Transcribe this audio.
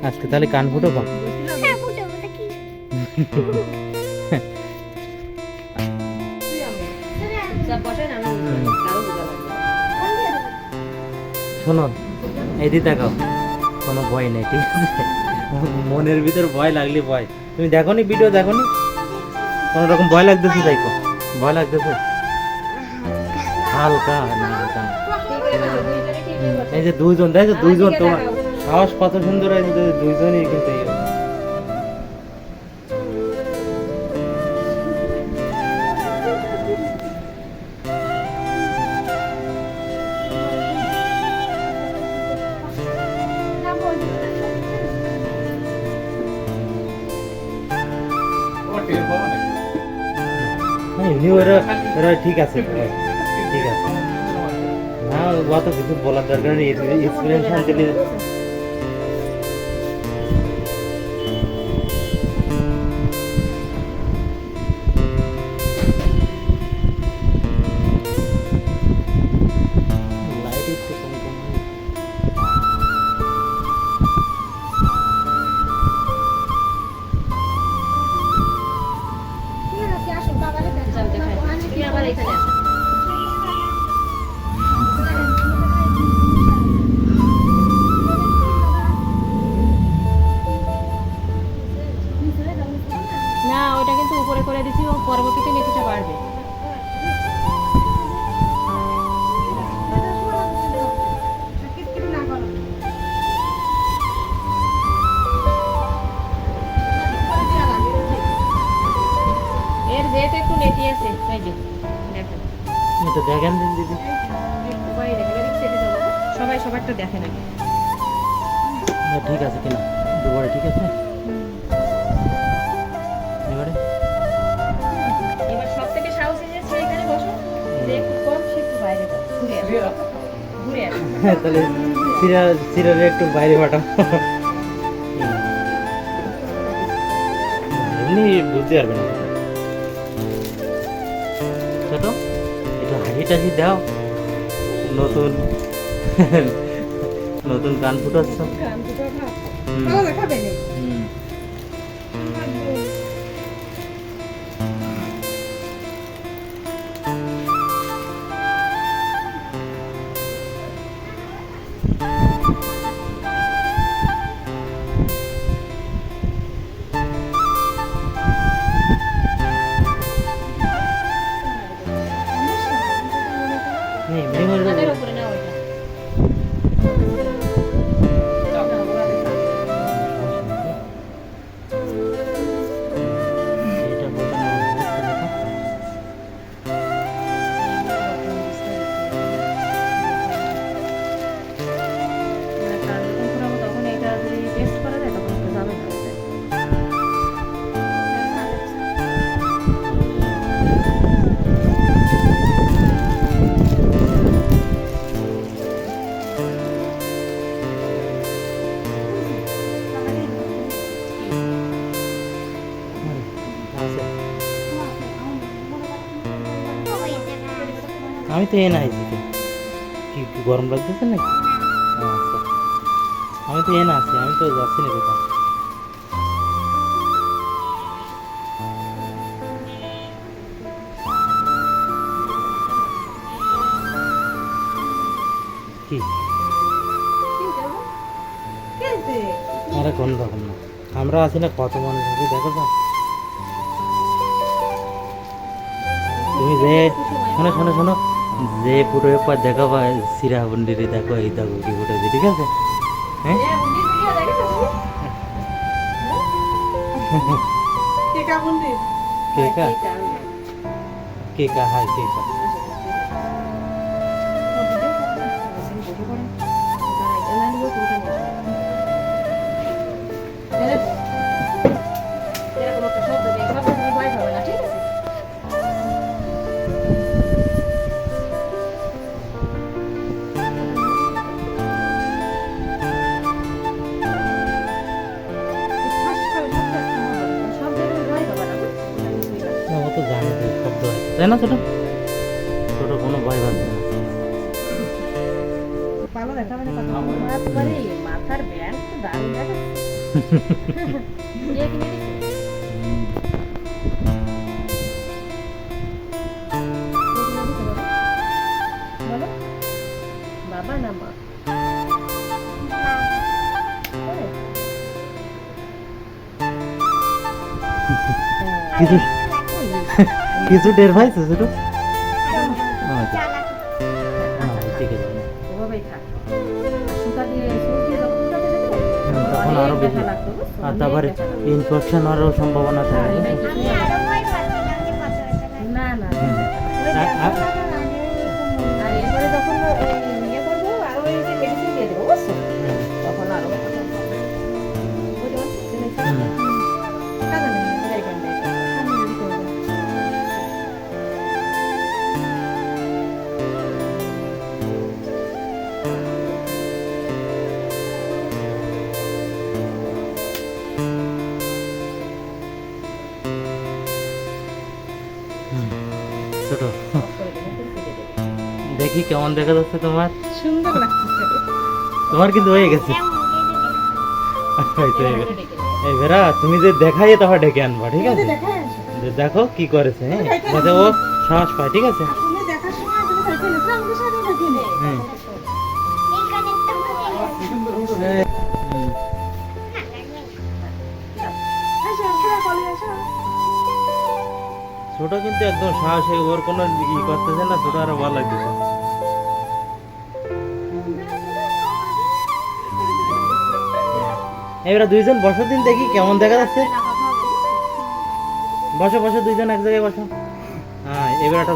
আজকে তাহলে কান ফুটো বা শোনো এদিকে দেখাও, কোনো ভয় নেই, ঠিক আছে? মনের ভিতর ভয় লাগলে ভয়, তুমি দেখো নি ভিডিও, দেখো নি কোনো রকম ভয় লাগতেছে? দেখো ভয় লাগতেছে হালকা না, হালকা না। এই যে দুইজন, দেখো দুইজন, তোমার সাহস কত সুন্দর, এই যে দুইজনই কিন্তু এমনি ওরা ওরা ঠিক আছে, ঠিক আছে। না অত কিছু বলার দরকার নেই, এক্সপিরিয়েন্স দিলে না, ওটা কিন্তু উপরে করে দিছি, ও পরবর্তীতে মেথিটা বাড়বে। এর যেহেতু একটু নেতি আছে, এই যে দেখেন, এটা দেখেন দিন দিদি, সবাই দেখেন, এদিক সেটে যাবো, সবাই সবারটা দেখেন আগে। ঠিক আছে কিনা দুবারে, ঠিক আছে। এবারে এবার সব থেকে সাহসী যে সে এখানে বসো, যে একটু কম সে একটু বাইরে যাও, ঘুরে আসো, ঘুরে আসো। তাহলে সিরিয়ালে একটু বাইরে পাঠাও, এমনি বুঝতে পারবে না। ছোট একটু হাসি টাসি দাও, নতুন নতুন গান ফুটাচ্ছ। আমাদের উপরে না ওইটা। তখন এটা যদি টেস্ট করা যায় তখন একটু যাবে না। আমি তো এ না আইছি, কি কি গরম লাগতেছে নাকি? আচ্ছা, আমি তো এ না আছি, আমি তো যাচ্ছি না কোথাও। কি আরে কোন রকম না, আমরা আছি না, কত মানুষ আছে দেখো তো। তুমি যে শোনো শোনো শোনো, যে ফুটো একবার দেখাবা সিরা বন্ডিরে, দেখো এই দেখো কি ফুটেছে, ঠিক আছে? হ্যাঁ কেকা কেকা, হাই কেকা। তো জানে যে শব্দ হয়, তাই না? ছোট ছোট কোনো ভয় পাচ্ছে না। মাথার ব্যান্ড তো দারুণ লাগে কে কিনে দিছে? কে কিনে দিছে বাবা? বলো বাবা না মা? হ্যাঁ। কিছু কিছু টের পাইছো ছোট? আচ্ছা ঠিক আছে। ওভাবেই থাক। সুতা দিয়ে সুচ দিয়ে যখন সুতাতে দেবে, তখন আরো অনেক বেশি ব্যথা লাগতো, বুঝছো? আর অনেক তারপরে ব্যথা লাগতো। ইনফেকশন হওয়ারও সম্ভাবনা আর থাকে। এটা কিছু না। না না না। ওই ব্যথা আর এরপরে যখন ইয়ে করবো আরো এই যে মেডিসিন দিয়ে দেবো, বুঝছো? তখন আরো ব্যথা লাগবে। বুঝতে পারছো? জেনেছো? টাকা নেই, এটাই কেন দেয়? আমি যদি করবো। ছোট করে দেবো, করে কেটে দেবো। দেখি কেমন দেখা যাচ্ছে তোমার। সুন্দর লাগছে। তোমার কিন্তু হয়ে গেছে। এই তো হয়ে এভাবে গেছে। ডেকে দেবো। এই ভেরা তুমি যে দেখাই তারপর ডেকে আনবা, ঠিক আছে? দেখায় আসো। যে দেখো কি করেছে, হ্যাঁ, যাতে ও সাহস পায়, ঠিক আছে? তুমি দেখার সময় তুমি দেখে নিছো, আমাদের সাথে দেখে নে। হুম। হুম। আসো, খেলা কলে আসো। ছোট কিন্তু একদম সাহসী, ওর কোনো ই করতেছে না, ছোট আরো ভালো লাগতেছে। এবার দুইজন বসো দিন, দেখি কেমন দেখা যাচ্ছে। বসো বসো, দুইজন এক জায়গায় বসো। হ্যাঁ, এবার একটা